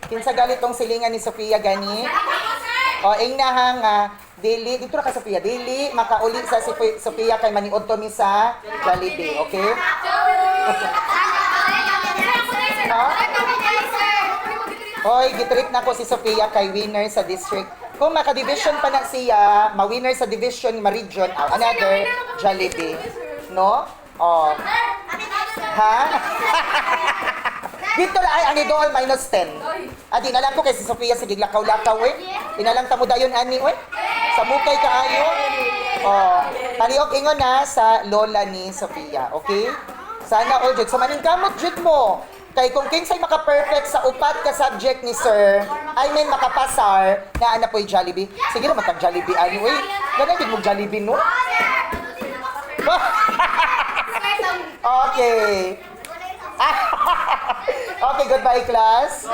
Kinsa galit tong silingan ni Sofia gani? O, ingnahan nga, dili, dito na ka Sofia, dili, makauli sa si Sofia kay maniod to mi sa Jollibee, okay? Hoy, gitrip na ko si Sofia kay winner sa district. Kung maka-division pa na siya, ma-winner sa division, ma-region, another Jollibee. No? Oh. Ha? Dito na ay ang idol minus 10. Dinalang ko kay si Sofia sige lakaw-lakaw eh. Dinalang tamo dayon ani eh. Sa mukay kaayo. Oh, paliok ingon na sa lola ni Sofia, okay? Sana all jud sa maning kamot jud mo. Kay kung kinsay maka-perfect sa upat ka subject ni sir, I mean makapasar na ana po'y Jollibee. Sige na matag Jollibee ani oy. Ganun din mo Jollibee no? Okay. Okay, goodbye class.